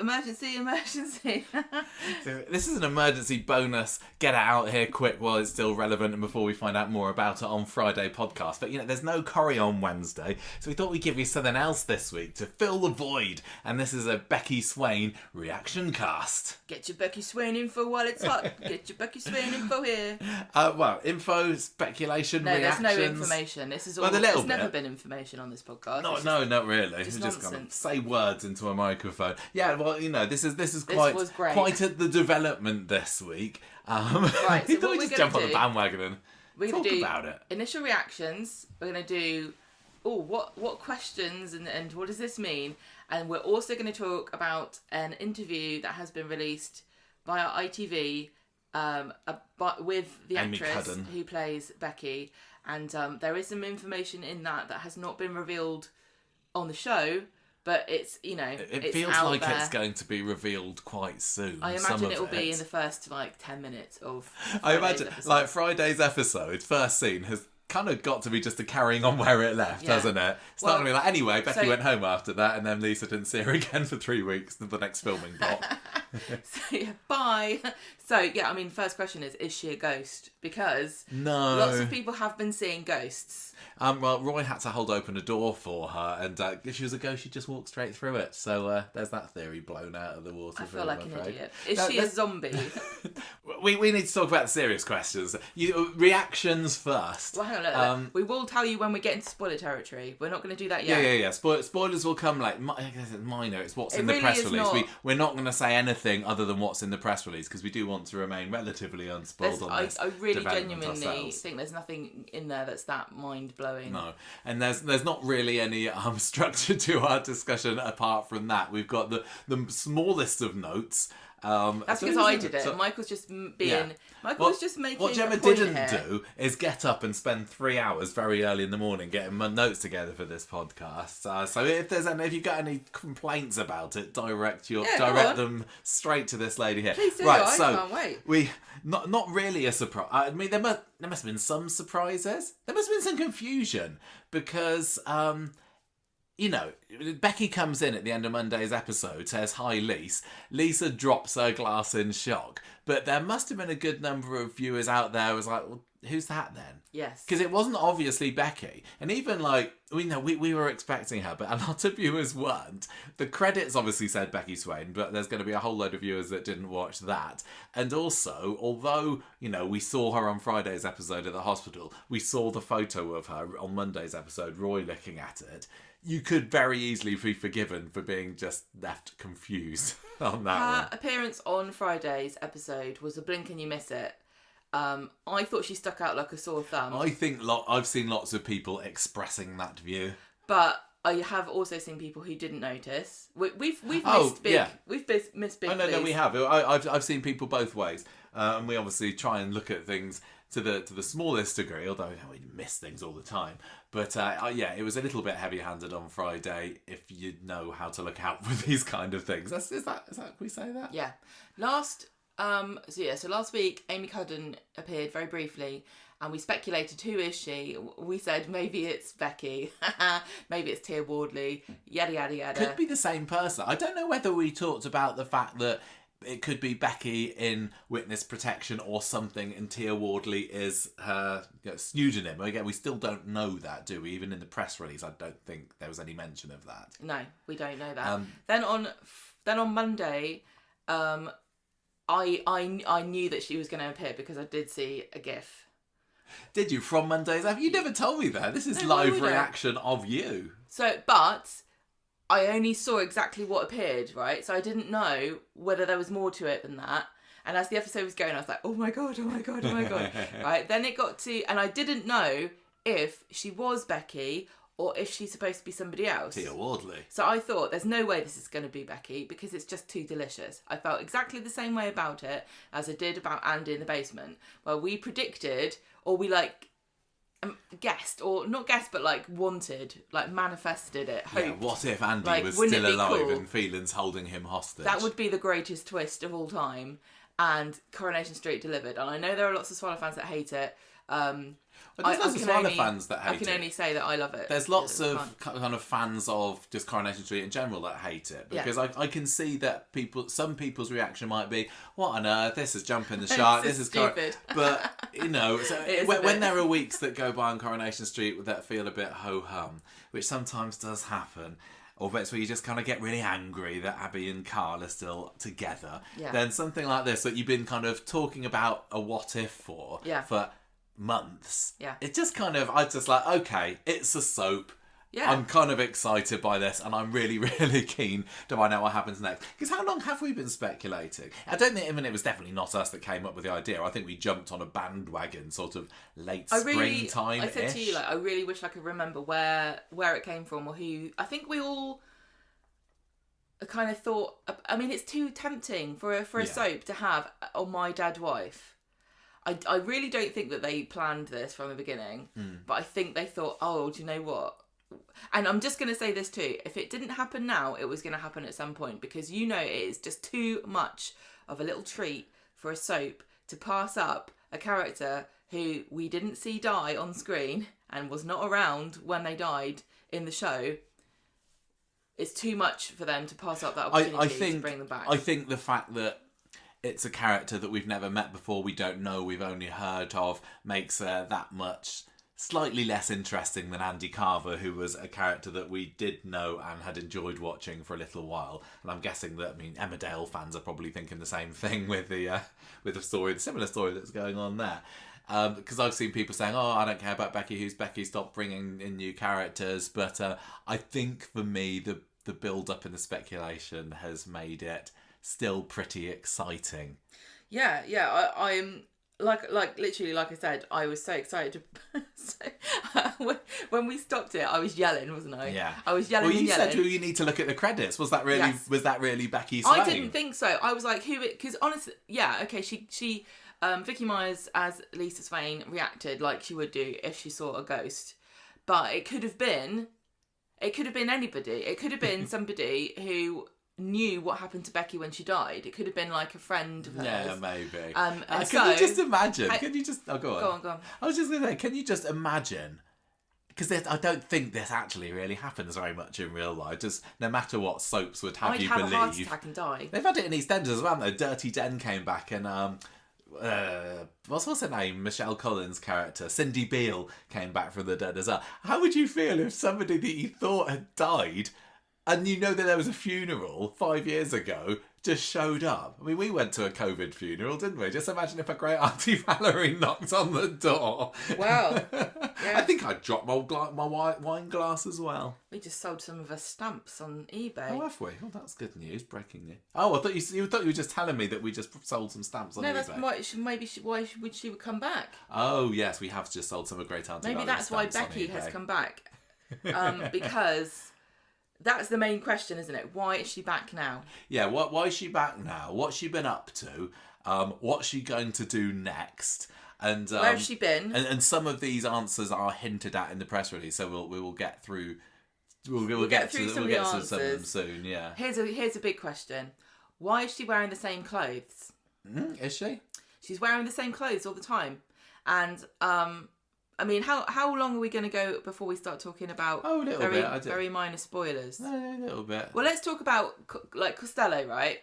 emergency. So this is an emergency bonus. Get it out here quick while it's still relevant and before we find out more about it on Friday podcast. But, there's no curry on Wednesday, so we thought we'd give you something else this week to fill the void. And this is a Becky Swain reaction cast. Get your Becky Swain info while it's hot. Get your Becky Swain info here. Info, speculation, reactions. There's no information. This is all. There's never been information on this podcast. No, not really. Just just nonsense. kind of say words into a microphone. Yeah, well, this is quite at the development this week. Right, so we thought we'd just jump on the bandwagon and talk about it. Initial reactions. We're going to do, what questions and what does this mean? And we're also going to talk about an interview that has been released via ITV with the Amy actress Cudden, who plays Becky. And there is some information in that has not been revealed on the show, but it's, it it's feels out like there. It's going to be revealed quite soon. I imagine it will be in the first 10 minutes of I imagine episode. Friday's episode, first scene, has kind of got to be just a carrying on where it left, hasn't it? It's not going to be anyway, Becky went home after that and then Lisa didn't see her again for 3 weeks to the next filming block. Bye. So, first question is she a ghost? Because lots of people have been seeing ghosts. Roy had to hold open a door for her, and if she was a ghost, she'd just walk straight through it. So there's that theory blown out of the water. I feel like an idiot. Is she a zombie? we need to talk about the serious questions. Reactions first. Well, hang on. We will tell you when we get into spoiler territory. We're not going to do that yet. Yeah. Spoilers will come minor. It's what's in the press release. We're not going to say anything other than what's in the press release because we do want to remain relatively unspoiled on this. I really genuinely think there's nothing in there that's that mind-blowing. No, and there's not really any structure to our discussion apart from that. We've got the smallest of notes. That's because I did it. Michael's just Michael's just making. What Gemma didn't do is get up and spend 3 hours very early in the morning getting my notes together for this podcast. So if you've got any complaints about it, direct them straight to this lady here. Please do. Right, I can't wait. We not really a surprise. I mean, there must have been some surprises. There must have been some confusion because. Becky comes in at the end of Monday's episode, says, "Hi, Lisa." Lisa drops her glass in shock. But there must have been a good number of viewers out there who was like, well, who's that then? Yes. Because it wasn't obviously Becky. And even we were expecting her, but a lot of viewers weren't. The credits obviously said Becky Swain, but there's going to be a whole load of viewers that didn't watch that. And also, although, we saw her on Friday's episode at the hospital, we saw the photo of her on Monday's episode, Roy looking at it. You could very easily be forgiven for being just left confused on that one. Her appearance on Friday's episode was a blink and you miss it. I thought she stuck out like a sore thumb. I think I've seen lots of people expressing that view. But I have also seen people who didn't notice. We've missed big. Yeah. We've missed big. No, we have. I've seen people both ways, and we obviously try and look at things to the smallest degree. Although we miss things all the time. But it was a little bit heavy-handed on Friday. If you know how to look out for these kind of things, is that can we say that? Yeah. Last week Amy Cudden appeared very briefly. And we speculated, who is she? We said, maybe it's Becky. Maybe it's Tia Wardley. Yada, yada, yada. Could be the same person. I don't know whether we talked about the fact that it could be Becky in witness protection or something, and Tia Wardley is her pseudonym. Again, we still don't know that, do we? Even in the press release, I don't think there was any mention of that. No, we don't know that. Then on Monday, I knew that she was going to appear because I did see a GIF. Did you? From Monday's episode? You never told me that. This is live reaction of you. But I only saw exactly what appeared, right? So I didn't know whether there was more to it than that. And as the episode was going, I was like, oh my God. Right? Then it got to, and I didn't know if she was Becky or if she's supposed to be somebody else. Tia Wardley. So I thought, there's no way this is going to be Becky because it's just too delicious. I felt exactly the same way about it as I did about Andy in the basement, where we predicted, or we guessed, or not guessed, but wanted, manifested it, hoped. Yeah, what if Andy was still alive and Phelan's holding him hostage? That would be the greatest twist of all time. And Coronation Street delivered. And I know there are lots of Swallow fans that hate it. But there's lots of Swain fans that hate it. I can only say that I love it. There's lots of kind of fans of just Coronation Street in general that hate it because I can see that some people's reaction might be, "What on earth? This is jumping the shark. This is stupid." But you know, so when there are weeks that go by on Coronation Street that feel a bit ho hum, which sometimes does happen. Or bits where you just kind of get really angry that Abby and Carl are still together. Yeah. Then something like this that you've been kind of talking about a what if for months. Yeah. It just kind of, I just like, okay, it's a soap. Yeah. I'm kind of excited by this and I'm really, really keen to find out what happens next. Because how long have we been speculating? I don't think, it was definitely not us that came up with the idea. I think we jumped on a bandwagon sort of late springtime-ish. I said to you, like, I really wish I could remember where it came from or who. I think we all kind of thought, I mean, it's too tempting for a soap to have on My Dead Wife. I really don't think that they planned this from the beginning, but I think they thought, oh, do you know what? And I'm just going to say this too. If it didn't happen now, it was going to happen at some point because it is just too much of a little treat for a soap to pass up a character who we didn't see die on screen and was not around when they died in the show. It's too much for them to pass up that opportunity to bring them back. I think the fact that it's a character that we've never met before, we don't know, we've only heard of, makes her that much slightly less interesting than Andy Carver, who was a character that we did know and had enjoyed watching for a little while. And I'm guessing that, Emmerdale fans are probably thinking the same thing with the story, the similar story that's going on there. Because I've seen people saying, oh, I don't care about Becky, who's Becky, stop bringing in new characters. But I think for me, the build-up and the speculation has made it still pretty exciting. Yeah, I'm like literally, like I said, I was so excited when we stopped it. I was yelling, wasn't I? Yeah, I was yelling. Well, you yelling. said who you need to look at the credits. Was that really? Yes. Was that really Becky Swain? I didn't think so. I was like, who? Because honestly, yeah, okay. She Vicky Myers as Lisa Swain reacted like she would do if she saw a ghost, but it could have been anybody. It could have been somebody who knew what happened to Becky when she died. It could have been like a friend of hers. Yeah, maybe. Can you just imagine? Can you just... Oh, go on. Go on. I was just going to say, can you just imagine... Because I don't think this actually really happens very much in real life. Just no matter what soaps would have you believe... I'd have a heart attack and die. They've had it in EastEnders as well, though. Dirty Den came back and... what's her name? Michelle Collins' character, Cindy Beale, came back from the dead as well. How would you feel if somebody that you thought had died... and you know that there was a funeral 5 years ago, just showed up? I mean, we went to a COVID funeral, didn't we? Just imagine if a great Auntie Valerie knocked on the door. Wow. Yeah. I think I'd drop my wine glass as well. We just sold some of her stamps on eBay. Oh, have we? Oh, that's good news. Breaking news. Oh, I thought you were just telling me that we just sold some stamps on eBay. No, that's why she would come back. Oh, yes, we have just sold some of great Auntie Valerie that's why Becky has come back. Because... that's the main question, isn't it? Why is she back now? Yeah, why is she back now? What's she been up to? What's she going to do next? And where has she been? And some of these answers are hinted at in the press release, so we will get through. We'll get through some of the answers. Some of them soon. Yeah. Here's a big question: why is she wearing the same clothes? Is she? She's wearing the same clothes all the time, and I mean, how long are we going to go before we start talking about very minor spoilers? No, a little bit. Well, let's talk about, like, Costello, right?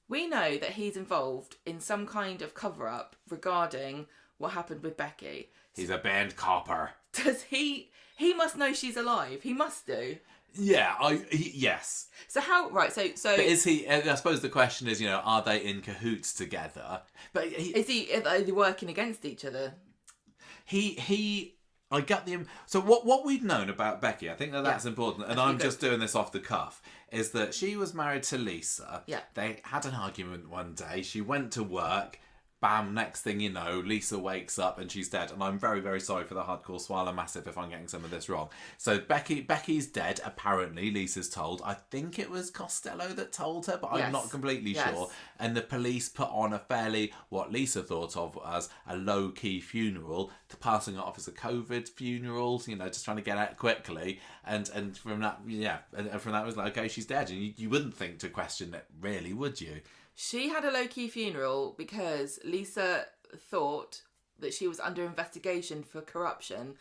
We know that he's involved in some kind of cover-up regarding what happened with Becky. He's a band copper. Does he must know she's alive. He must do. Yeah, yes. So how, right, so... But is he, I suppose the question is, are they in cahoots together? But are they working against each other? I get the... So what we've known about Becky, I think that's important, and I'm just doing this off the cuff, is that she was married to Lisa. Yeah. They had an argument one day. She went to work. Bam, next thing you know, Lisa wakes up and she's dead. And I'm very, very sorry for the hardcore swallow massive if I'm getting some of this wrong. So Becky's dead, apparently, Lisa's told. I think it was Costello that told her, but I'm not completely sure. And the police put on a fairly, what Lisa thought of as a low-key funeral, passing it off as a COVID funeral, just trying to get out quickly. And from that, and from that it was like, okay, she's dead. And you wouldn't think to question it, really, would you? She had a low-key funeral because Lisa thought that she was under investigation for corruption.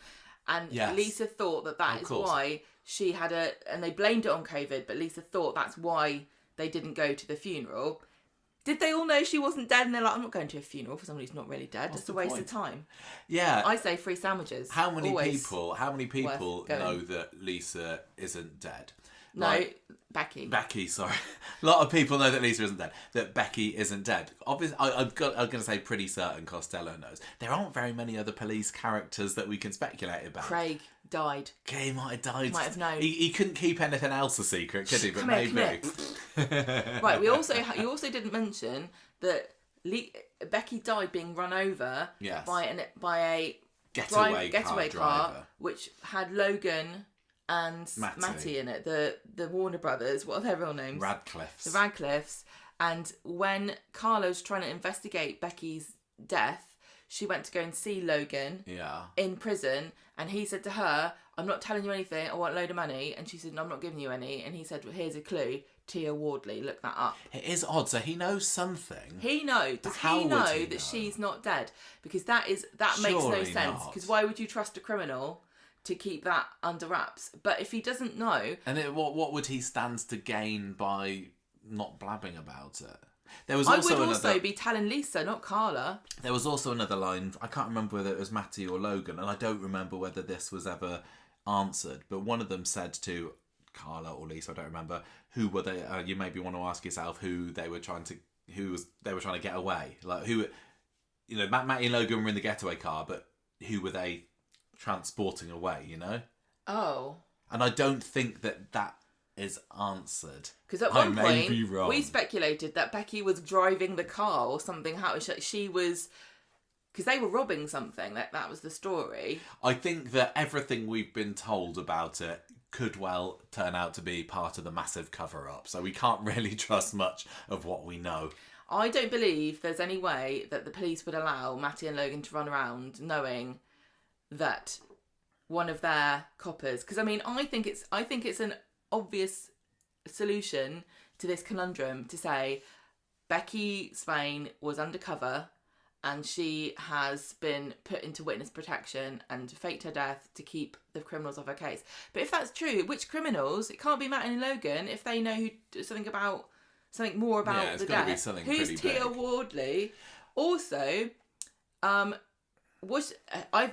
And Yes. Lisa thought that is why she had and they blamed it on COVID, but Lisa thought that's why they didn't go to the funeral. Did they all know she wasn't dead? And they're like, I'm not going to a funeral for someone who's not really dead. It's a waste of time. Yeah. I say free sandwiches. How many people know that Lisa isn't dead? No, Like, Becky, sorry. A lot of people know that Lisa isn't dead. That Becky isn't dead. Obviously, I'm going to say pretty certain Costello knows. There aren't very many other police characters that we can speculate about. Craig died. He might have died. Might have known. He couldn't keep anything else a secret, could he? But maybe. Right, you also didn't mention that Becky died being run over by a getaway car which had Logan and Matty in it, the Warner Brothers, what are their real names? The Radcliffes. And when Carla's trying to investigate Becky's death, she went to go and see Logan in prison, and he said to her, I'm not telling you anything, I want a load of money. And she said, no, I'm not giving you any. And he said, well, here's a clue, Tia Wardley, look that up. It is odd, so he knows something. He knows. Does he know that she's not dead? Because that makes no sense. Because why would you trust a criminal to keep that under wraps? But if he doesn't know... And what would he stand to gain by not blabbing about it? I would also be telling Lisa, not Carla. There was also another line, I can't remember whether it was Matty or Logan, and I don't remember whether this was ever answered, but one of them said to Carla or Lisa, I don't remember, who were they, you maybe want to ask yourself who they were trying to get away. Like who, Matty and Logan were in the getaway car, but who were they transporting away, Oh. And I don't think that is answered. Because at one point, we speculated that Becky was driving the car or something. How she was... Because they were robbing something. That was the story. I think that everything we've been told about it could well turn out to be part of the massive cover-up. So we can't really trust much of what we know. I don't believe there's any way that the police would allow Matty and Logan to run around knowing that one of their coppers... Because, I think it's an obvious solution to this conundrum to say Becky Swain was undercover and she has been put into witness protection and faked her death to keep the criminals off her case. But if that's true, which criminals? It can't be Matt and Logan if they know something more about the death. Who's Tia Wardley? Also, I've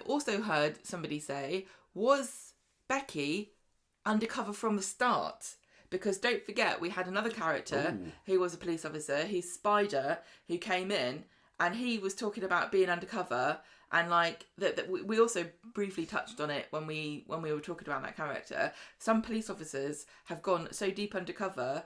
also heard somebody say, was Becky undercover from the start? Because don't forget, we had another character who was a police officer, he's Spider, who came in and he was talking about being undercover, and we also briefly touched on it when we were talking about that character. Some police officers have gone so deep undercover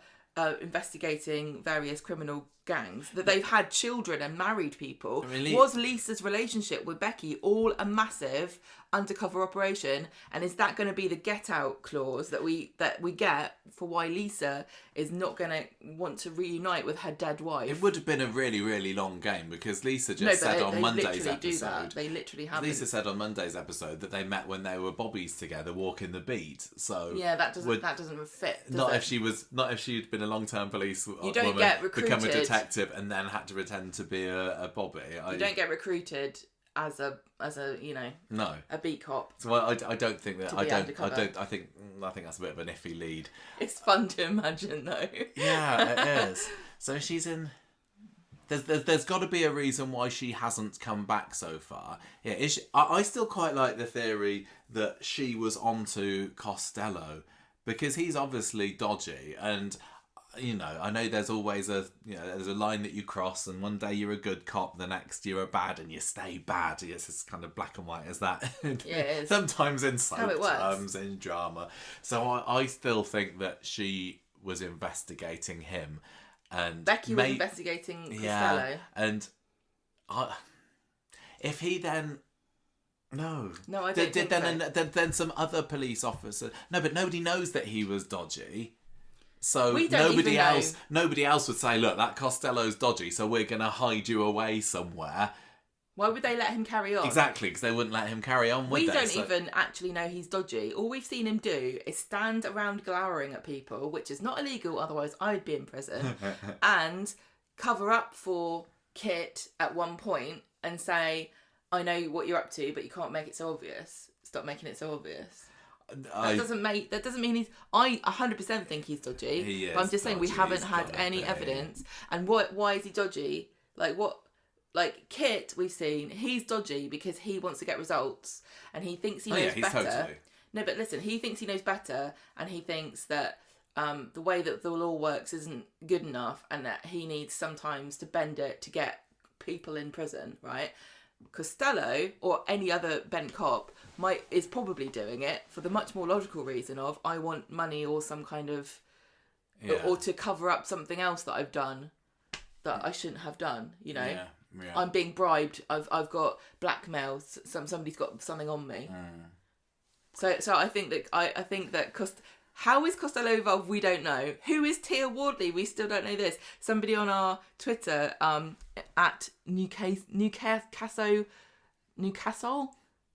investigating various criminal gangs that they've had children and married people. Really? Was Lisa's relationship with Becky all a massive undercover operation? And is that going to be the get out clause that we get for why Lisa is not going to want to reunite with her dead wife? It would have been a really, really long game, because Lisa said on Monday's episode... They literally have. Lisa said on Monday's episode that they met when they were bobbies together walking the beat. So yeah, that doesn't fit. Not if she'd been a long-term police woman, get recruited, become a detective, and then had to pretend to be a bobby. You don't get recruited as a a beat cop. So I don't think that. I think that's a bit of an iffy lead. It's fun to imagine though. Yeah, it is. So she's in. There's got to be a reason why she hasn't come back so far. Yeah, I still quite like the theory that she was onto Costello, because he's obviously dodgy, and I know there's always there's a line that you cross, and one day you're a good cop, the next you're a bad, and you stay bad. Yes, it's kind of black and white as that. Yeah, it is. Sometimes in soap terms, in drama. So I still think that she was investigating him. And Becky was investigating Costello. Yeah, and if he then... No, I don't think so. Then some other police officer... No, but nobody knows that he was dodgy. So nobody else would say, look, that Costello's dodgy, so we're going to hide you away somewhere. Why would they let him carry on? Exactly, because they wouldn't let him carry on with it. We don't even actually know he's dodgy. All we've seen him do is stand around glowering at people, which is not illegal, otherwise I'd be in prison, and cover up for Kit at one point and say, I know what you're up to, but you can't make it so obvious. Stop making it so obvious. That doesn't mean he's. I 100% think he's dodgy. He is. But I'm just saying we haven't had any evidence. And why is he dodgy? Like what? Like Kit, we've seen he's dodgy because he wants to get results and he thinks he knows better. Totally. No, but listen, he thinks he knows better, and he thinks that the way that the law works isn't good enough, and that he needs sometimes to bend it to get people in prison, right? Costello or any other bent cop is probably doing it for the much more logical reason of I want money or some kind of or to cover up something else that I've done that I shouldn't have done, you know. Yeah. I'm being bribed. I've got blackmail. Somebody's got something on me. So I think that how is Costello involved? We don't know. Who is Tia Wardley? We still don't know this. Somebody on our Twitter at Newcastle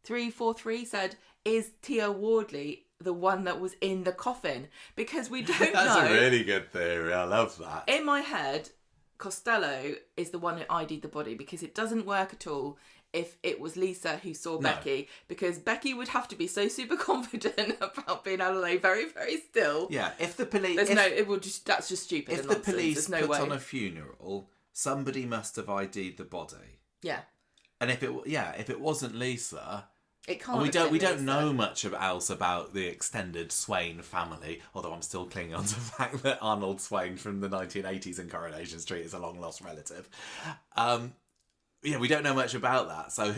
343 said, "Is Tia Wardley the one that was in the coffin?" Because we don't know. That's a really good theory. I love that. In my head, Costello is the one who ID'd the body, because it doesn't work at all if it was Lisa who saw Becky, because Becky would have to be so super confident about being able to lay very, very still. Yeah, if the police... that's just stupid. If the police put on a funeral, somebody must have ID'd the body. Yeah. And if it wasn't Lisa... It can't. We don't know much else about the extended Swain family, although I'm still clinging on to the fact that Arnold Swain from the 1980s in Coronation Street is a long lost relative. We don't know much about that. So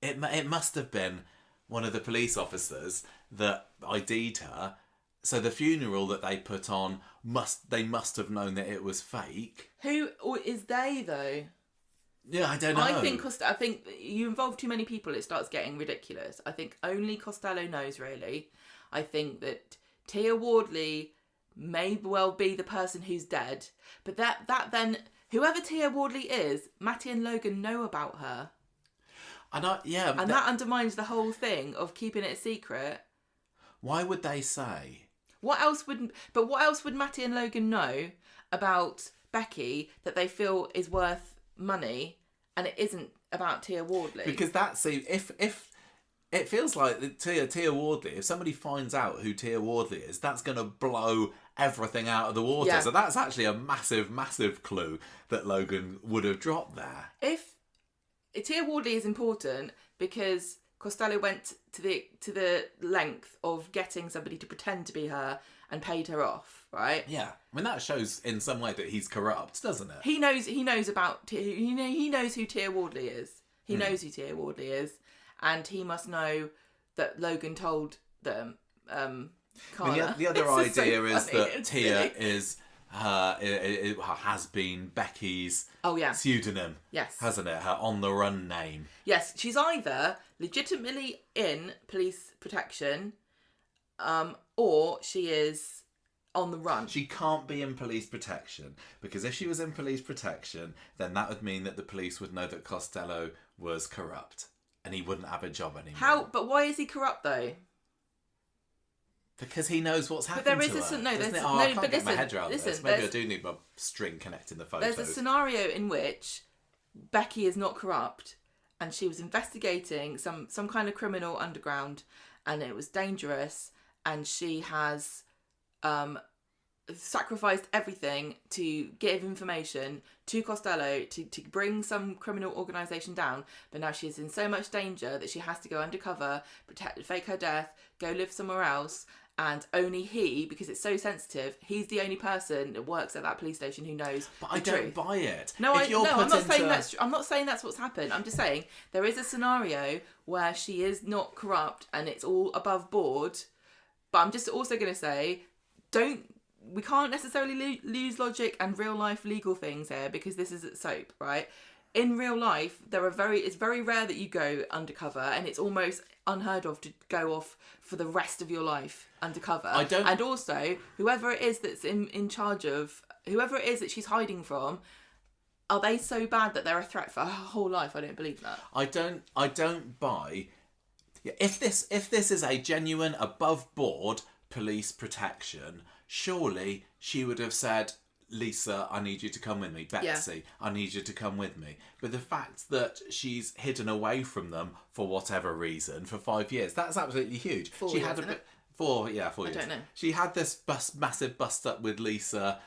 it must have been one of the police officers that ID'd her. So the funeral that they put on must have known that it was fake. Who is they though? Yeah, I don't know. I think you involve too many people, it starts getting ridiculous. I think only Costello knows, really. I think that Tia Wardley may well be the person who's dead, but that then whoever Tia Wardley is, Matty and Logan know about her. And that undermines the whole thing of keeping it a secret. Why would they say? What else would Matty and Logan know about Becky that they feel is worth money, and it isn't about Tia Wardley? Because if it feels like Tia Wardley, if somebody finds out who Tia Wardley is, that's going to blow everything out of the water. Yeah. So that's actually a massive, massive clue that Logan would have dropped there. If Tia Wardley is important because Costello went to the length of getting somebody to pretend to be her and paid her off, right? Yeah, I mean that shows in some way that he's corrupt, doesn't it? He knows who Tia Wardley is. He knows who Tia Wardley is, and he must know that Logan told them. Carla. I mean, the other idea is that Tia is it has been Becky's pseudonym. Yes, hasn't it? Her on the run name. Yes, she's either legitimately in police protection, or she is on the run. She can't be in police protection, because if she was in police protection, then that would mean that the police would know that Costello was corrupt, and he wouldn't have a job anymore. But why is he corrupt though? Because he knows what's happened to her. I can't get my head around this. Maybe I do need my string connecting the photos. There's a scenario in which Becky is not corrupt, and she was investigating some kind of criminal underground, and it was dangerous, and she has sacrificed everything to give information to Costello to bring some criminal organisation down, but now she's in so much danger that she has to go undercover, fake her death, go live somewhere else, and only he, because it's so sensitive, he's the only person that works at that police station who knows But I don't buy it. No, I'm not saying that's what's happened. I'm just saying there is a scenario where she is not corrupt and it's all above board. But I'm just also going to say, we can't necessarily lose logic and real life legal things here, because this is soap, right? In real life, it's very rare that you go undercover, and it's almost unheard of to go off for the rest of your life undercover. And also, whoever it is that's in charge of, whoever it is that she's hiding from, are they so bad that they're a threat for her whole life? I don't believe that. I don't buy. If this is a genuine above board police protection, surely she would have said, Lisa, I need you to come with me. Betsy, I need you to come with me. But the fact that she's hidden away from them for whatever reason for 5 years, that's absolutely huge. 4 she years, had a isn't bit. it? 4 years. I don't know. She had this massive bust up with Lisa,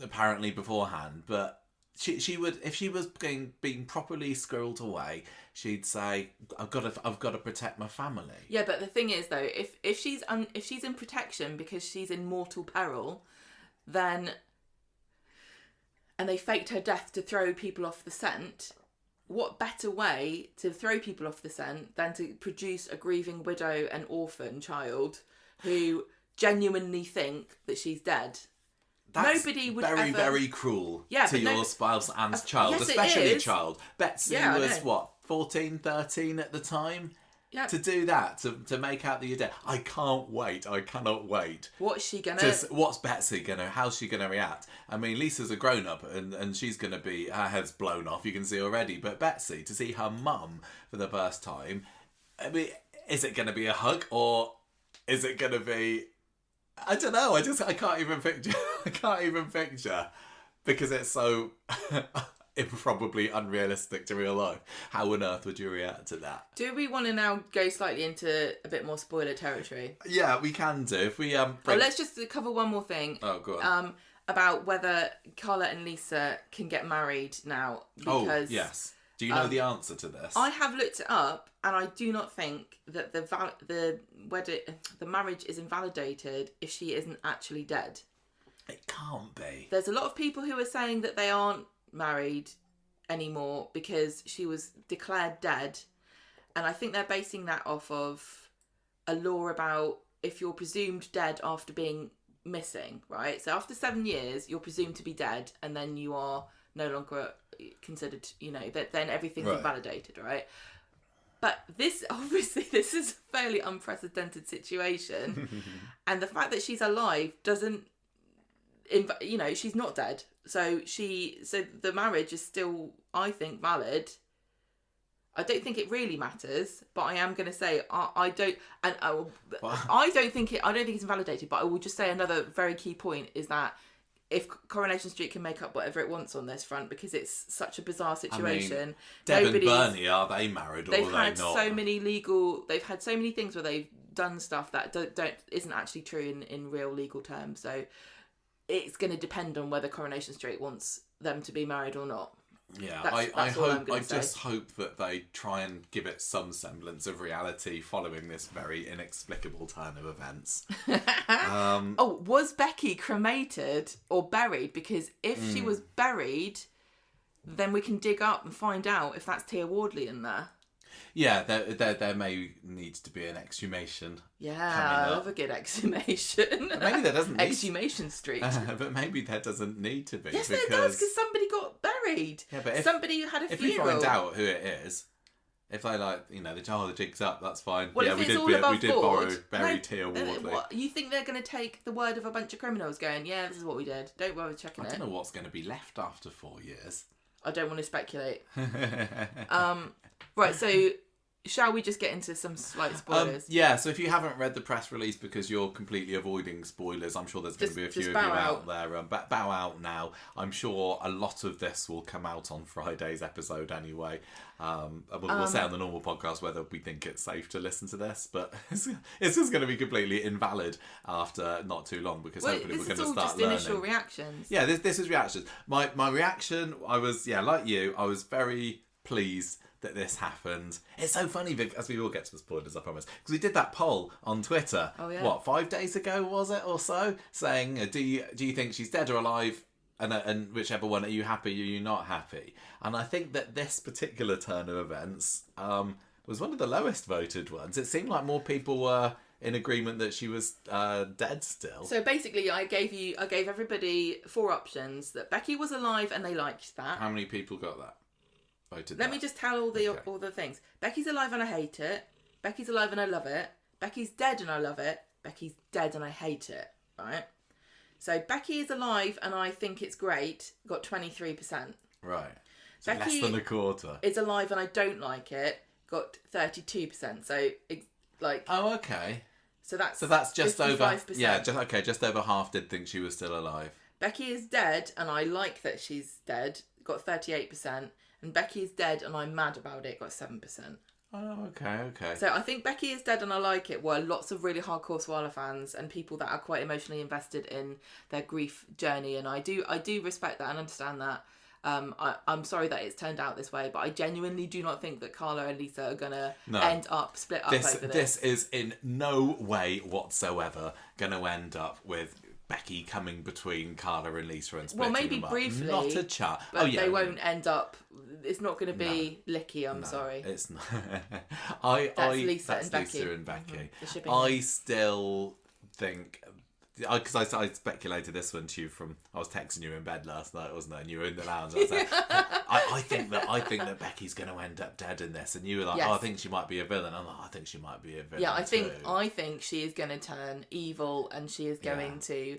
apparently beforehand, but she would, if she was being properly squirreled away, she'd say, I've got to protect my family. Yeah, but the thing is though, if she's in protection because she's in mortal peril, then, and they faked her death to throw people off the scent, what better way to throw people off the scent than to produce a grieving widow and orphan child who genuinely think that she's dead? That's nobody would very, ever... very cruel to your spouse and child, yes, especially child. Betsy was, what, 14, 13 at the time? Yeah. To do that, to make out that you're dead. I cannot wait. What's she gonna... What's Betsy gonna... How's she gonna react? I mean, Lisa's a grown-up and she's gonna be... Her head's blown off, you can see already. But Betsy, to see her mum for the first time... I mean, is it gonna be a hug or is it gonna be... I don't know. I can't even picture. I can't even picture because it's so improbably unrealistic to real life. How on earth would you react to that? Do we want to now go slightly into a bit more spoiler territory? Yeah, we can do. If we let's just cover one more thing. Oh, go on. About whether Carla and Lisa can get married now. Because, yes. Do you know the answer to this? I have looked it up, and I do not think that the marriage is invalidated if she isn't actually dead. It can't be. There's a lot of people who are saying that they aren't married anymore because she was declared dead, and I think they're basing that off of a law about if you're presumed dead after being missing, right? So after 7 years, you're presumed to be dead, and then you are no longer considered, that then everything's invalidated, right? But this is a fairly unprecedented situation. And the fact that she's alive doesn't, she's not dead. So the marriage is still, I think, valid. I don't think it really matters, but I am going to say I don't think it's invalidated, but I will just say another very key point is that if Coronation Street can make up whatever it wants on this front, because it's such a bizarre situation. I mean, Deb and Bernie, are they married or are they not? They've had so many things where they've done stuff that isn't actually true in real legal terms. So it's going to depend on whether Coronation Street wants them to be married or not. Yeah, that's I just hope that they try and give it some semblance of reality following this very inexplicable turn of events. Was Becky cremated or buried? Because if she was buried, then we can dig up and find out if that's Tia Wardley in there. Yeah, there may need to be an exhumation. Yeah, I love a good exhumation. But maybe there doesn't need Exhumation Street. But maybe there doesn't need to be. Yes, there does, because somebody got buried. Yeah, but somebody had a funeral. If we find out who it is, if they the jig's up, that's fine. Well, yeah, we did bury Tia Wardley. What, you think they're going to take the word of a bunch of criminals going, yeah, this is what we did. Don't bother checking it. I don't know what's going to be left after 4 years. I don't want to speculate. Right, so shall we just get into some slight spoilers? Yeah, so if you haven't read the press release because you're completely avoiding spoilers, I'm sure there's going to be a few of you out there. Bow out now. I'm sure a lot of this will come out on Friday's episode anyway. We'll say on the normal podcast whether we think it's safe to listen to this, but it's just going to be completely invalid after not too long because hopefully we're going to start learning. This is all just initial reactions. Yeah, this is reactions. My reaction, I was, like you, I was very pleased that this happened. It's so funny as we all get to the spoilers, I promise, because we did that poll on Twitter. Oh, yeah. What, 5 days ago was it or so, saying do you think she's dead or alive, and whichever one, are you happy, are you not happy? And I think that this particular turn of events was one of the lowest voted ones. It seemed like more people were in agreement that she was dead still. So basically, I gave everybody 4 options: that Becky was alive and they liked that. How many people got that? Let me just tell all the things. Becky's alive and I hate it. Becky's alive and I love it. Becky's dead and I love it. Becky's dead and I hate it. Right? So Becky is alive and I think it's great. Got 23%. Right. So Becky less than a quarter. Is alive and I don't like it. Got 32%. So Oh, okay. So that's just 55%. over. Yeah. Just over half did think she was still alive. Becky is dead, and I like that she's dead, got 38%, and Becky is dead, and I'm mad about it, got 7%. Oh, okay. So I think Becky is dead and I like it were lots of really hardcore Swallow fans and people that are quite emotionally invested in their grief journey, and I do respect that and understand that. I'm sorry that it's turned out this way, but I genuinely do not think that Carla and Lisa are gonna end up split up over this. This is in no way whatsoever gonna end up with Becky coming between Carla and Lisa and splitting maybe them up. briefly, Not a chat. But they won't end up. It's not going to be licky. I'm sorry. It's not. That's Lisa that's and Becky. Lisa and Becky. Mm-hmm. I still think. Because I speculated this one to you I was texting you in bed last night, wasn't I? And you were in the lounge. I was like, I think that Becky's going to end up dead in this, and you were like, yes. oh, I think she might be a villain. I'm like, I think she might be a villain. Yeah, I think she is going to turn evil, and she is going to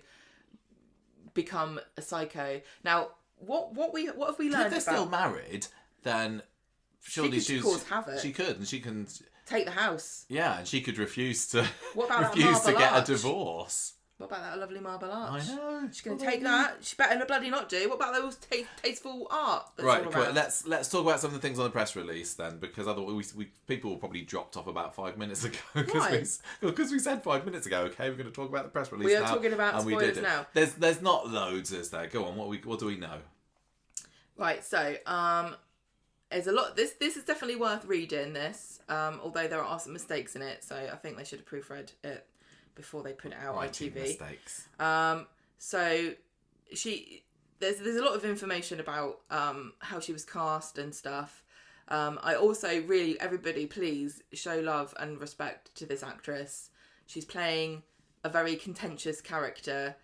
become a psycho. Now, what have we learned? If they're still married, then surely she could cause havoc. She could, and she can take the house. Yeah, and she could refuse to get a divorce. What about that lovely marble arch? I know. She's going to take that. She better bloody not do. What about those tasteful art? Right, cool. Let's talk about some of the things on the press release then, because otherwise people probably dropped off about 5 minutes ago because we said 5 minutes ago. Okay, we're going to talk about the press release. We are talking about spoilers now. There's not loads, is there? Go on. What do we know? Right. So there's a lot. This is definitely worth reading. This, although there are some mistakes in it, so I think they should have proofread it before they put it out on ITV. Mistakes. So there's a lot of information about how she was cast and stuff. I also really, everybody please show love and respect to this actress. She's playing a very contentious character.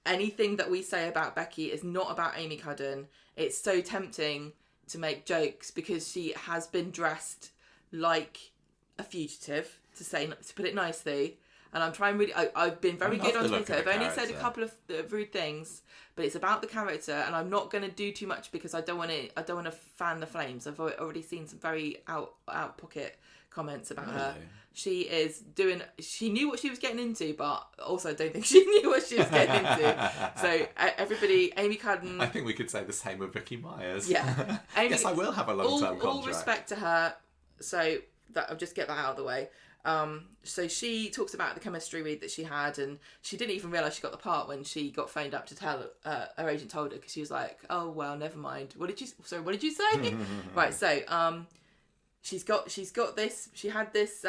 Anything that we say about Becky is not about Amy Cudden. It's so tempting to make jokes because she has been dressed like a fugitive, to put it nicely. And I'm trying really. I've been very good on Twitter. I've only said a couple of rude things, but it's about the character, and I'm not going to do too much because I don't want to fan the flames. I've already seen some very out pocket comments about her. She is doing. She knew what she was getting into, but also I don't think she knew what she was getting into. So everybody, Amy Cudden. I think we could say the same with Vicky Myers. Yeah. Yes, I will have a long-term contract. All respect to her. So that I'll just get that out of the way. So she talks about the chemistry read that she had, and she didn't even realise she got the part when she got phoned up to tell her agent told her, because she was like, oh well, never mind. What did you say? Right, so she had this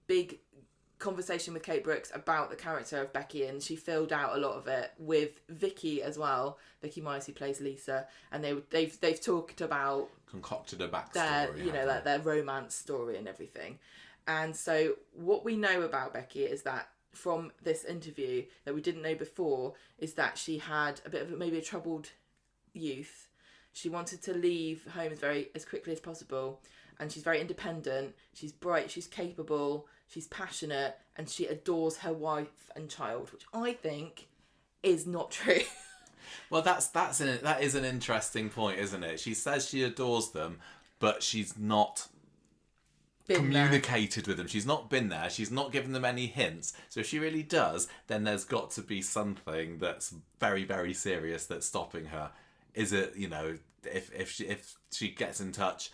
big conversation with Kate Brooks about the character of Becky, and she filled out a lot of it with Vicky as well, Vicky Myers, who plays Lisa, and they've talked about concocted a backstory, their romance story and everything. And so what we know about Becky is that from this interview that we didn't know before is that she had a bit of maybe a troubled youth. She wanted to leave home as quickly as possible, and she's very independent. She's bright. She's capable. She's passionate, and she adores her wife and child, which I think is not true. Well, that is an interesting point, isn't it? She says she adores them, but she's not communicated with them. She's not been there. She's not given them any hints. So if she really does, then there's got to be something that's very, very serious that's stopping her. Is it, if she gets in touch,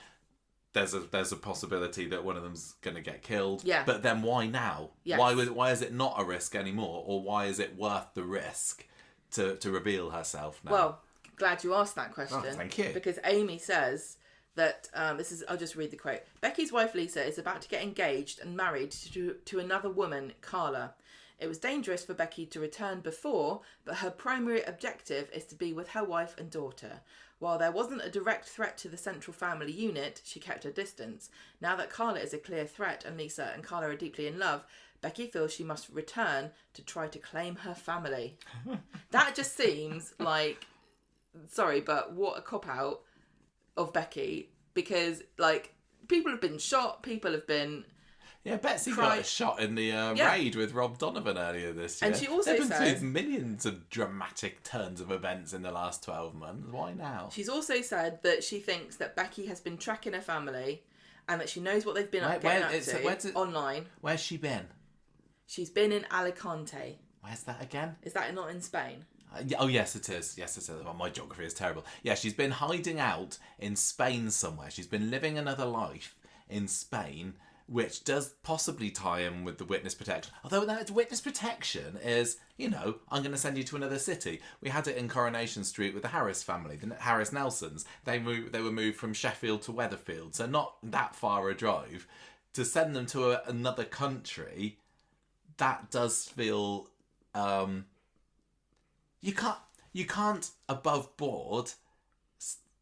there's a possibility that one of them's going to get killed. Yeah. But then why now? Yes. Why is it not a risk anymore? Or why is it worth the risk to reveal herself now? Well, glad you asked that question. Oh, thank you. Because Amy says that, I'll just read the quote. Becky's wife Lisa is about to get engaged and married to another woman, Carla. It was dangerous for Becky to return before, but her primary objective is to be with her wife and daughter. While there wasn't a direct threat to the central family unit, she kept her distance. Now that Carla is a clear threat and Lisa and Carla are deeply in love, Becky feels she must return to try to claim her family. That just seems like, sorry, but what a cop-out of Becky. Because, people have been shot, people have been... Yeah, Betsy got a shot in the raid with Rob Donovan earlier this year. And she also They've been through millions of dramatic turns of events in the last 12 months. Why now? She's also said that she thinks that Becky has been tracking her family and that she knows what they've been up to online. Where's she been? She's been in Alicante. Where's that again? Is that not in Spain? Oh, yes, it is. Yes, it is. Well, my geography is terrible. Yeah, she's been hiding out in Spain somewhere. She's been living another life in Spain, which does possibly tie in with the witness protection. Although that witness protection is, I'm going to send you to another city. We had it in Coronation Street with the Harris family, the Harris Nelsons. They were moved from Sheffield to Weatherfield, so not that far a drive. To send them to another country, that does feel... You can't above board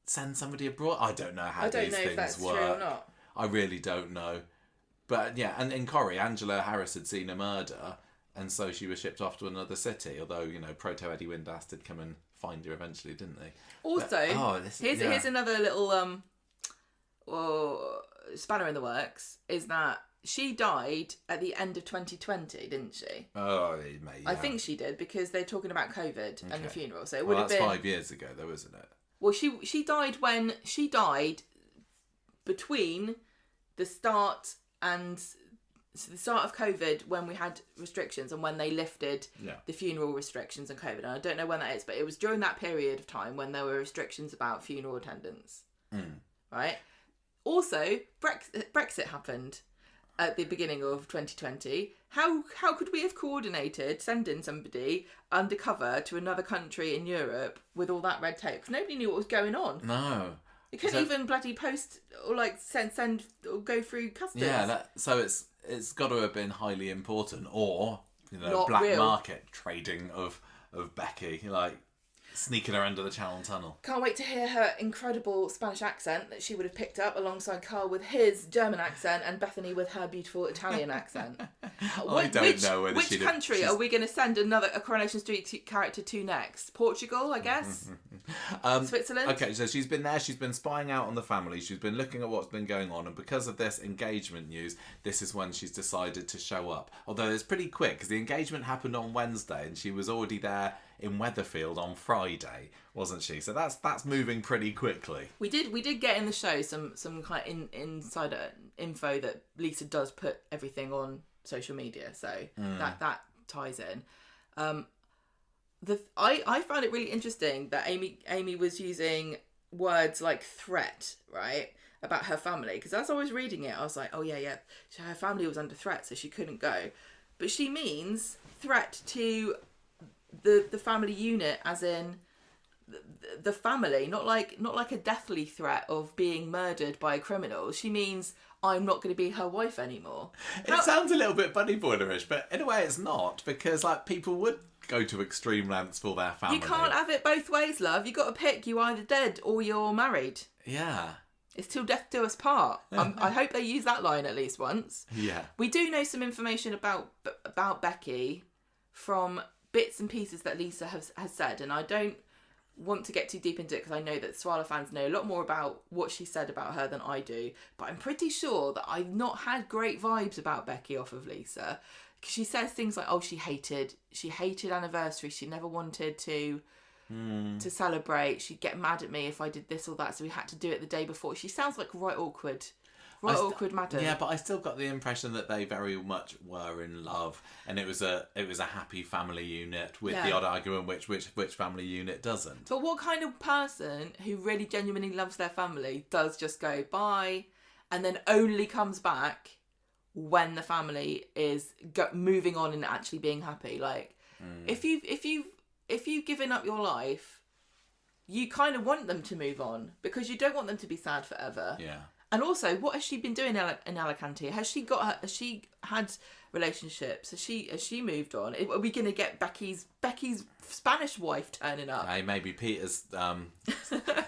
send somebody abroad. I don't know how these things work. I don't know if that's true or not. I really don't know. But yeah, and in Corrie, Angela Harris had seen a murder, and so she was shipped off to another city. Although, Proto Eddie Windass did come and find her eventually, didn't they? Also, here's another little spanner in the works, is that she died at the end of 2020, didn't she? Oh, it may. Yeah. I think she did, because they're talking about COVID and the funeral. So it would have been... been 5 years ago, though, isn't it? Well, she died when she died between the start of COVID, when we had restrictions, and when they lifted the funeral restrictions and COVID. And I don't know when that is, but it was during that period of time when there were restrictions about funeral attendance. Right? Also, Brexit happened at the beginning of 2020. How could we have coordinated sending somebody undercover to another country in Europe with all that red tape? Because nobody knew what was going on. No. You couldn't even bloody post or send or go through customs. Yeah, so it's got to have been highly important, or Not black real. market trading of Becky, sneaking her under the Channel Tunnel. Can't wait to hear her incredible Spanish accent that she would have picked up, alongside Carl with his German accent and Bethany with her beautiful Italian accent. I don't know whether which country are we going to send a Coronation Street character to next? Portugal, I guess. Switzerland. Okay, so she's been there. She's been spying out on the family. She's been looking at what's been going on, and because of this engagement news, this is when she's decided to show up. Although it's pretty quick, because the engagement happened on Wednesday, and she was already there in Weatherfield on Friday, wasn't she? So that's moving pretty quickly. We did get in the show some kind of insider info that Lisa does put everything on social media, so that ties in. I found it really interesting that Amy was using words like threat, right, about her family, because as I was reading it, I was like, oh yeah, so her family was under threat, so she couldn't go. But she means threat to the family unit, as in the family, not like a deathly threat of being murdered by a criminal. She means, I'm not going to be her wife anymore. It sounds a little bit bunny boilerish, but in a way it's not, because people would go to extreme lengths for their family. You can't have it both ways, love. You got to pick. You're either dead or you're married. Yeah. It's till death do us part. I hope they use that line at least once. Yeah. We do know some information about Becky from bits and pieces that Lisa has said, and I don't want to get too deep into it, because I know that Swala fans know a lot more about what she said about her than I do, but I'm pretty sure that I've not had great vibes about Becky off of Lisa, because she says things like, she hated anniversaries, she never wanted to celebrate, she'd get mad at me if I did this or that, so we had to do it the day before. She sounds like right awkward madam. Yeah, but I still got the impression that they very much were in love, and it was a happy family unit, with the odd argument which family unit doesn't. But what kind of person who really genuinely loves their family does just go bye and then only comes back when the family is moving on and actually being happy? Like, if you've given up your life, you kind of want them to move on, because you don't want them to be sad forever. Yeah. And also, what has she been doing in Alicante? Has she had relationships? Has she moved on? Are we going to get Becky's Spanish wife turning up? Hey, maybe Peter's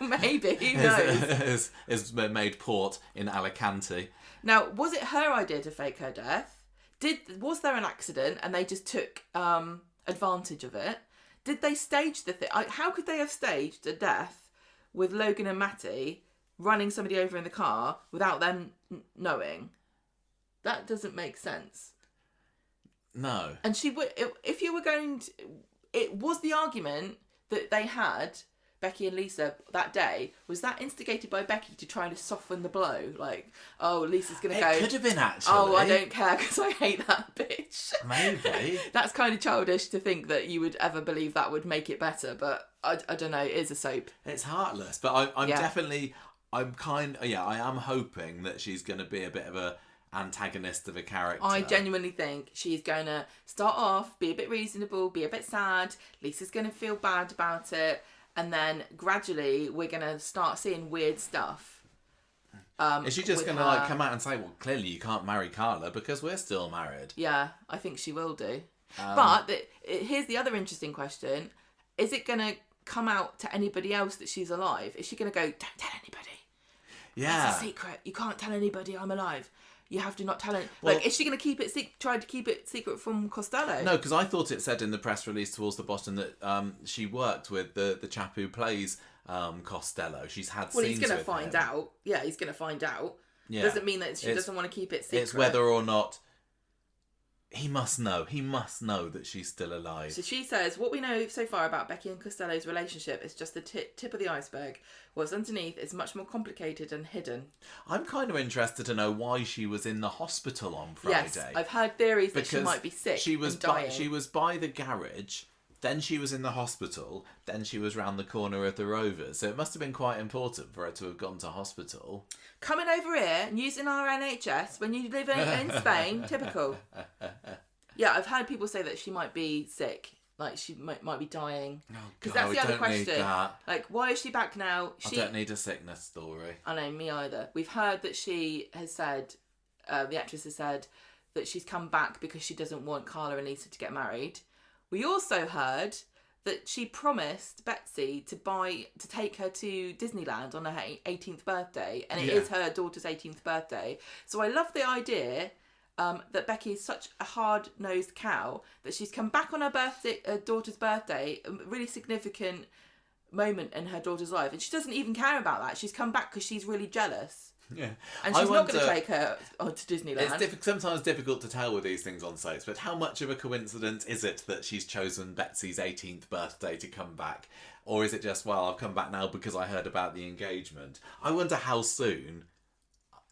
maybe, who knows? is made port in Alicante. Now, was it her idea to fake her death? Was there an accident and they just took advantage of it? Did they stage the thing? How could they have staged a death with Logan and Matty running somebody over in the car without them knowing? That doesn't make sense. No. And she would, if you were going to, it was the argument that they had Becky and Lisa that day, was that instigated by Becky to try to soften the blow? Like, oh, Lisa's going to go... It could have been, actually. Oh, I don't care because I hate that bitch. Maybe. That's kind of childish to think that you would ever believe that would make it better, but I don't know, it is a soap. It's heartless, but I'm definitely... I am hoping that she's going to be a bit of a antagonist of a character. I genuinely think she's going to start off, be a bit reasonable, be a bit sad. Lisa's going to feel bad about it. And then gradually we're going to start seeing weird stuff. Is she just going to like come out and say, well, clearly you can't marry Carla because we're still married? Yeah, I think she will do. But here's the other interesting question. Is it going to come out to anybody else that she's alive? Is she going to go, don't tell anybody? Yeah. It's a secret. You can't tell anybody I'm alive. You have to not tell it. Well, like, is she going to try to keep it secret from Costello? No, because I thought it said in the press release towards the bottom that she worked with the chap who plays Costello. She's had Well, scenes he's going to with find him. out. Yeah, he's going to find out. Yeah. Doesn't mean that she doesn't want to keep it secret. It's whether or not he must know. He must know that she's still alive. So she says, what we know so far about Becky and Costello's relationship is just the tip of the iceberg. What's underneath is much more complicated and hidden. I'm kind of interested to know why she was in the hospital on Friday. Yes, I've heard theories that she might be sick and dying. She was by the garage, then she was in the hospital, then she was round the corner of the Rovers. So it must have been quite important for her to have gone to hospital. Coming over here and using our NHS when you live in Spain, typical. Yeah, I've heard people say that she might be sick. Like, she might be dying. Because that's the other question. Like, why is she back now? I don't need a sickness story. I know, me either. We've heard that she has said, the actress has said, that she's come back because she doesn't want Carla and Lisa to get married. We also heard that she promised Betsy to take her to Disneyland on her 18th birthday, and it is her daughter's 18th birthday. So I love the idea that Becky is such a hard-nosed cow that she's come back on her daughter's birthday, a really significant moment in her daughter's life, and she doesn't even care about that. She's come back because she's really jealous. Yeah, and she's not going to take her to Disneyland. It's sometimes difficult to tell with these things on sites, but how much of a coincidence is it that she's chosen Betsy's 18th birthday to come back? Or is it just, well, I've come back now because I heard about the engagement? I wonder how soon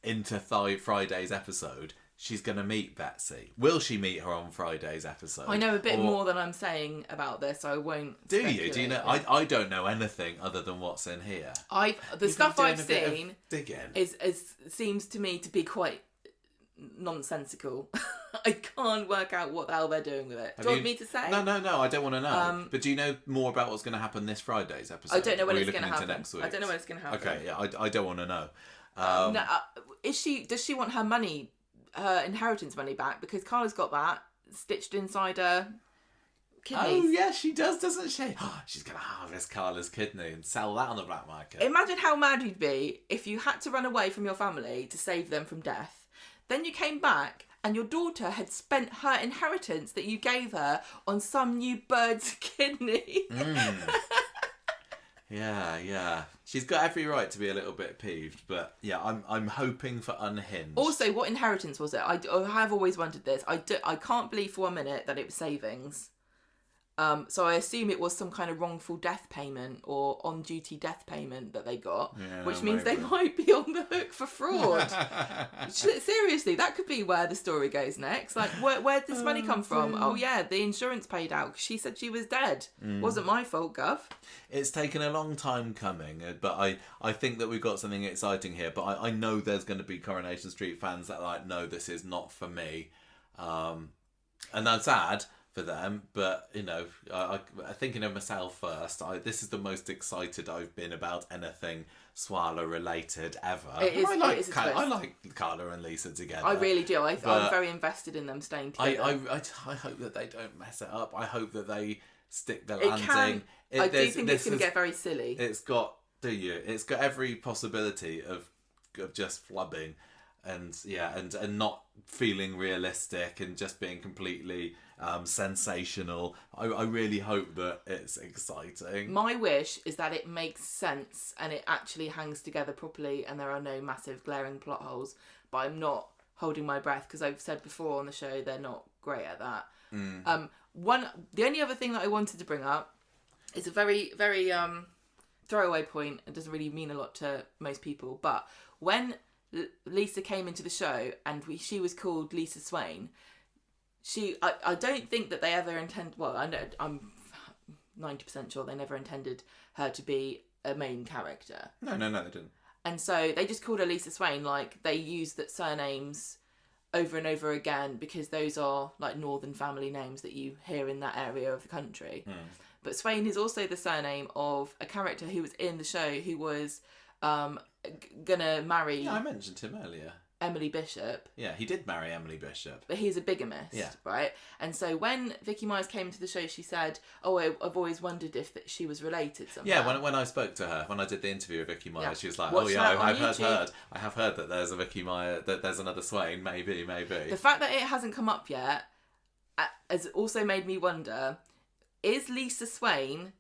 into Friday's episode she's going to meet Betsy. Will she meet her on Friday's episode? I know a bit more than I'm saying about this, so I won't. Do you? Do you know? I don't know anything other than what's in here. The stuff I've seen is seems to me to be quite nonsensical. I can't work out what the hell they're doing with it. Do you want me to say? No, I don't want to know. But do you know more about what's going to happen this Friday's episode? I don't know when it's going to happen. I don't know when it's going to happen. Okay, yeah, I don't want to know. Does she want her money, her inheritance money back? Because Carla's got that stitched inside her kidneys. Oh yeah, she does, doesn't she? She's going to harvest Carla's kidney and sell that on the black market. Imagine how mad you'd be if you had to run away from your family to save them from death. Then you came back and your daughter had spent her inheritance that you gave her on some new bird's kidney. Yeah. She's got every right to be a little bit peeved, but yeah, I'm hoping for Unhinged. Also, what inheritance was it? I have always wondered this. I can't believe for 1 minute that it was savings. So I assume it was some kind of wrongful death payment or on-duty death payment that they got, which means they might be on the hook for fraud. Seriously, that could be where the story goes next. Like, where'd this money come from? Oh yeah, the insurance paid out because she said she was dead. Wasn't my fault, Gov. It's taken a long time coming, but I think that we've got something exciting here. But I know there's going to be Coronation Street fans that are like, no, this is not for me. And that's sad for them, but you know, thinking of myself first, this is the most excited I've been about anything Swala related ever. I like Carla and Lisa together. I really do. I'm very invested in them staying together. I hope that they don't mess it up. I hope that they stick the landing. I do think it's going to get very silly. It's got every possibility of just flubbing, and not feeling realistic and just being completely sensational. I really hope that it's exciting. My wish is that it makes sense and it actually hangs together properly and there are no massive glaring plot holes, but I'm not holding my breath because I've said before on the show they're not great at that. The only other thing that I wanted to bring up is a very, very throwaway point. It doesn't really mean a lot to most people. But when Lisa came into the show and she was called Lisa Swain, I don't think that they ever intend. Well, I know I'm 90% sure they never intended her to be a main character. No, they didn't. And so they just called her Lisa Swain. Like, they used that surnames over and over again because those are like northern family names that you hear in that area of the country. But Swain is also the surname of a character who was in the show who was gonna marry. Yeah, I mentioned him earlier. Emily Bishop. Yeah, he did marry Emily Bishop. But he's a bigamist, right? And so when Vicky Myers came into the show, she said, I've always wondered if she was related somehow. Yeah, when I spoke to her, when I did the interview with Vicky Myers, she was like, Watch I have heard that there's a Vicky Myers, that there's another Swain, maybe. The fact that it hasn't come up yet has also made me wonder, is Lisa Swain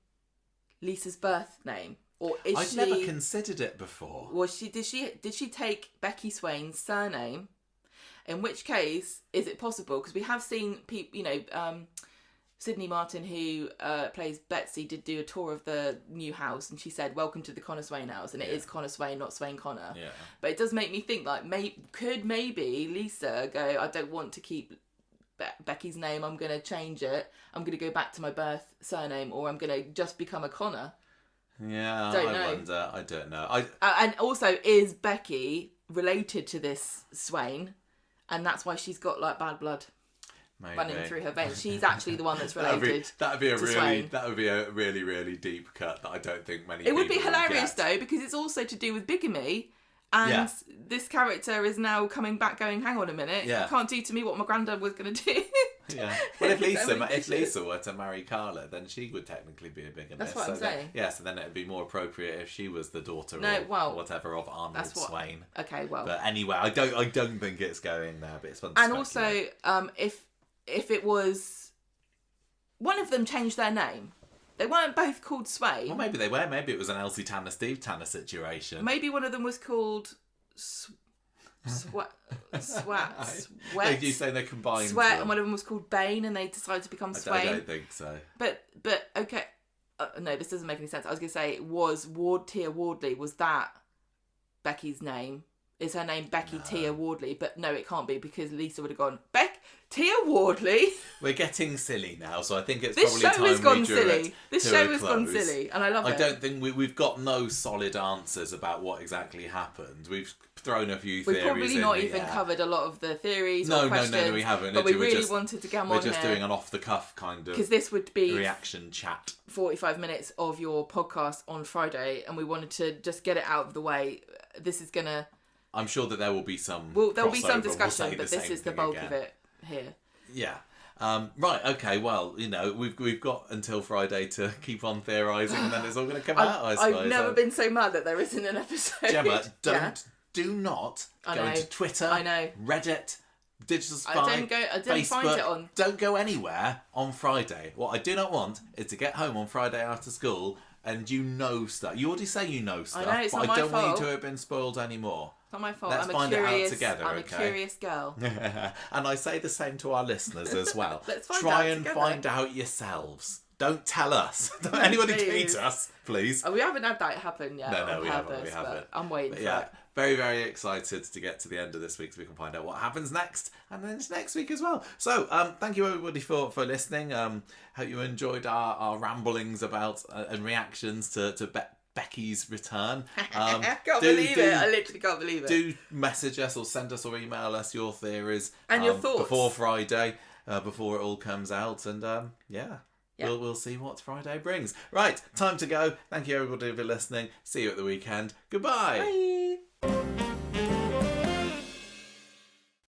Lisa's birth name? Or is I've never considered it before. Did she take Becky Swain's surname? In which case, is it possible? Because we have seen people, Sydney Martin, who plays Betsy, did do a tour of the new house, and she said, "Welcome to the Connor Swain house," and it is Connor Swain, not Swain Connor. Yeah. But it does make me think, like, could maybe Lisa go, "I don't want to keep Becky's name. I'm going to change it. I'm going to go back to my birth surname, or I'm going to just become a Connor." Yeah, I don't know. And also, is Becky related to this Swain? And that's why she's got like bad blood running through her veins. She's actually the one that's related. That would be a really, really deep cut that I don't think many people would be hilarious though, because it's also to do with bigamy. And this character is now coming back going, hang on a minute, you can't do to me what my granddad was going to do. Yeah. Well, if Lisa were to marry Carla, then she would technically be a bigamist. That's what I'm saying. So then it would be more appropriate if she was the daughter or whatever of Arnold Swain. Okay, well. But anyway, I don't think it's going there, but it's fun to speculate. Also, if it was... One of them changed their name. They weren't both called Swain. Well, maybe they were. Maybe it was an Elsie Tanner, Steve Tanner situation. Maybe one of them was called... Sweat. You say they combined. Sweat, and one of them was called Bane, and they decided to become Swain. I don't think so. But okay, no, this doesn't make any sense. I was going to say, was Tia Wardley? Was that Becky's name? Is her name Becky Tia Wardley? But no, it can't be, because Lisa would have gone Tia Wardley. We're getting silly now, so I think it's this probably show has time gone silly. This show has gone close. silly, and I love it. I don't think we've got no solid answers about what exactly happened. We've thrown a few theories. We've probably not even covered a lot of the theories or questions. No, we haven't. But we really wanted to come on here. We're just doing an off-the-cuff kind of, because this would be reaction chat. 45 minutes of your podcast on Friday, and we wanted to just get it out of the way. This is gonna... I'm sure that there will be some. There'll be some discussion, but this is the bulk of it here. Yeah. Right. Okay. Well, we've got until Friday to keep on theorising, and then it's all going to come out. I suppose. I've never been so mad that there isn't an episode. Gemma, do not go into Twitter, Reddit, Digital Spy, I didn't Facebook. find it on. Don't go anywhere on Friday. What I do not want is to get home on Friday after school and stuff. You already say stuff, I know, it's but not my I don't want fault. you to have been spoiled anymore. It's not my fault. Let's find it out together, I'm a curious girl. And I say the same to our listeners as well. Let's find Try out and together. find out yourselves. Don't tell us. Don't anybody tweet us, please. We haven't had that happen yet. No, we haven't. I'm waiting for it. Very, very excited to get to the end of this week so we can find out what happens next, and then it's next week as well. So, thank you everybody for listening. Hope you enjoyed our ramblings about and reactions to Becky's return. I literally can't believe it. Do message us or send us or email us your theories and your thoughts before Friday, before it all comes out, and we'll see what Friday brings. Right, time to go. Thank you everybody for listening. See you at the weekend. Goodbye. Bye.